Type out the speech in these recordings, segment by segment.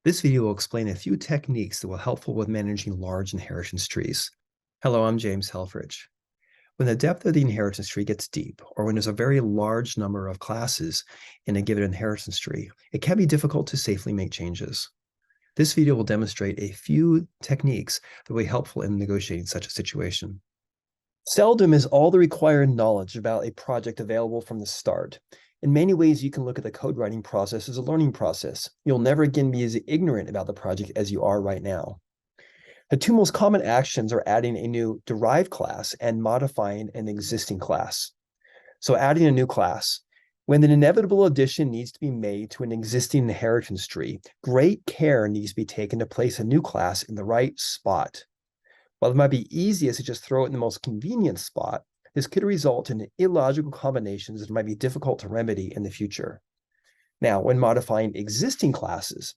This video will explain a few techniques that will be helpful with managing large inheritance trees. Hello, I'm James Helfrich. When the depth of the inheritance tree gets deep, or when there's a very large number of classes in a given inheritance tree, it can be difficult to safely make changes. This video will demonstrate a few techniques that will be helpful in negotiating such a situation. Seldom is all the required knowledge about a project available from the start. In many ways, you can look at the code writing process as a learning process. You'll never again be as ignorant about the project as you are right now. The two most common actions are adding a new derived class and modifying an existing class. So adding a new class. When an inevitable addition needs to be made to an existing inheritance tree, great care needs to be taken to place a new class in the right spot. While it might be easiest to just throw it in the most convenient spot, this could result in illogical combinations that might be difficult to remedy in the future. Now, when modifying existing classes,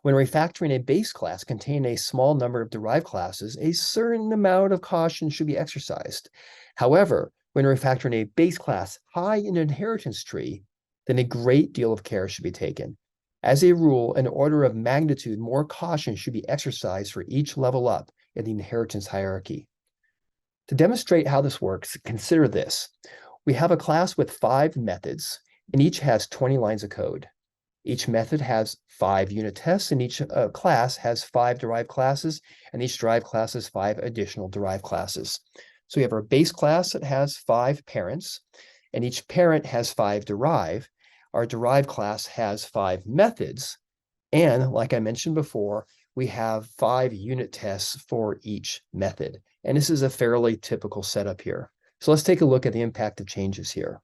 when refactoring a base class containing a small number of derived classes, a certain amount of caution should be exercised. However, when refactoring a base class high in an inheritance tree, then a great deal of care should be taken. As a rule, an order of magnitude more caution should be exercised for each level up in the inheritance hierarchy. To demonstrate how this works, consider this. We have a class with 5 methods, and each has 20 lines of code. Each method has 5 unit tests, and each class has 5 derived classes, and each derived class has 5 additional derived classes. So we have our base class that has 5 parents, and each parent has 5 derived. Our derived class has 5 methods, and like I mentioned before, we have 5 unit tests for each method. And this is a fairly typical setup here. So let's take a look at the impact of changes here.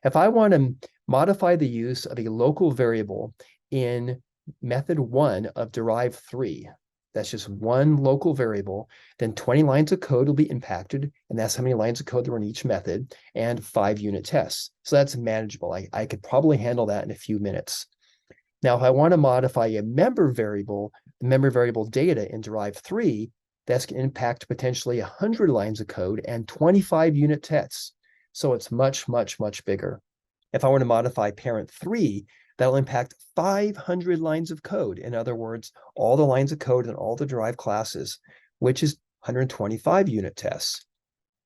If I want to modify the use of a local variable in method 1 of derive 3, that's just one local variable, then 20 lines of code will be impacted, and that's how many lines of code there are in each method, and 5 unit tests. So that's manageable. I could probably handle that in a few minutes. Now, if I want to modify a member variable, the member variable data in derive 3, that's going to impact potentially 100 lines of code and 25 unit tests. So it's much, much, much bigger. If I want to modify parent 3, that'll impact 500 lines of code. In other words, all the lines of code and all the derived classes, which is 125 unit tests.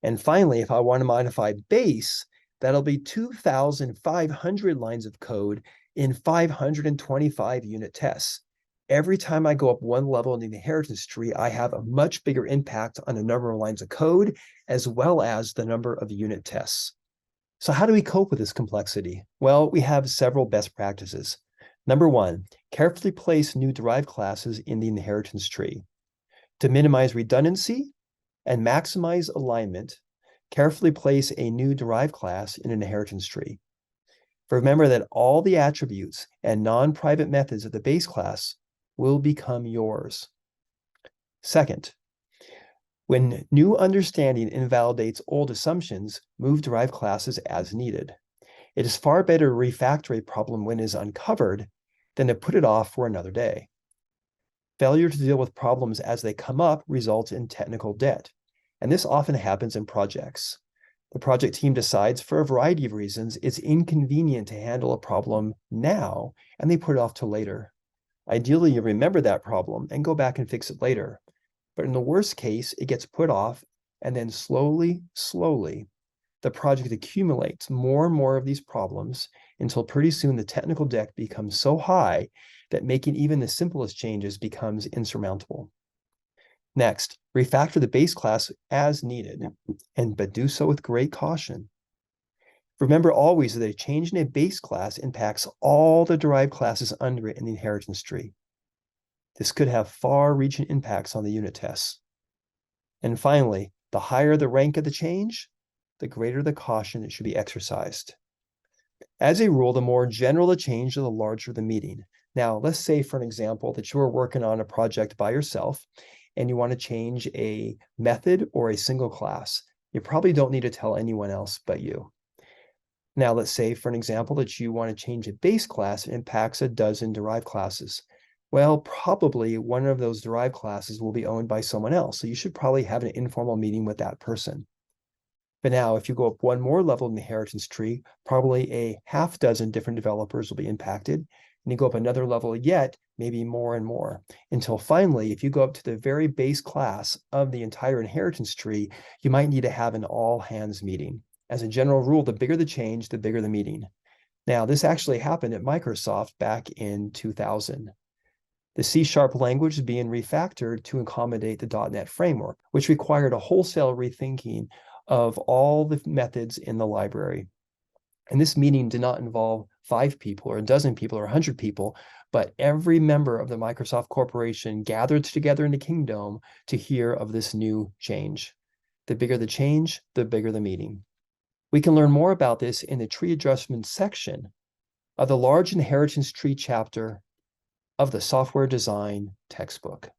And finally, if I want to modify base, that'll be 2,500 lines of code in 525 unit tests. Every time I go up one level in the inheritance tree, I have a much bigger impact on the number of lines of code, as well as the number of unit tests. So how do we cope with this complexity? Well, we have several best practices. Number 1, carefully place new derived classes in the inheritance tree. To minimize redundancy and maximize alignment, carefully place a new derived class in an inheritance tree. Remember that all the attributes and non-private methods of the base class will become yours. Second, when new understanding invalidates old assumptions, move derived classes as needed. It is far better to refactor a problem when it is uncovered than to put it off for another day. Failure to deal with problems as they come up results in technical debt, and this often happens in projects. The project team decides, for a variety of reasons, it's inconvenient to handle a problem now, and they put it off till later. Ideally, you remember that problem and go back and fix it later. But in the worst case, it gets put off, and then slowly, the project accumulates more and more of these problems until pretty soon the technical debt becomes so high that making even the simplest changes becomes insurmountable. Next, refactor the base class as needed, but do so with great caution. Remember always that a change in a base class impacts all the derived classes under it in the inheritance tree. This could have far-reaching impacts on the unit tests. And finally, the higher the rank of the change, the greater the caution that should be exercised. As a rule, the more general the change, the larger the meeting. Now, let's say, for an example, that you are working on a project by yourself, and you want to change a method or a single class. You probably don't need to tell anyone else but you. Now, let's say, for an example, that you want to change a base class that impacts a dozen derived classes. Well, probably one of those derived classes will be owned by someone else. So you should probably have an informal meeting with that person. But now, if you go up one more level in the inheritance tree, probably a half dozen different developers will be impacted. And you go up another level yet, maybe more and more, until finally, if you go up to the very base class of the entire inheritance tree, you might need to have an all hands meeting. As a general rule, the bigger the change, the bigger the meeting. Now, this actually happened at Microsoft back in 2000. The C# language is being refactored to accommodate the .NET framework, which required a wholesale rethinking of all the methods in the library. And this meeting did not involve 5 people or a dozen people or 100 people, but every member of the Microsoft Corporation gathered together in the Kingdom to hear of this new change. The bigger the change, the bigger the meeting. We can learn more about this in the tree adjustment section of the large inheritance tree chapter of the software design textbook.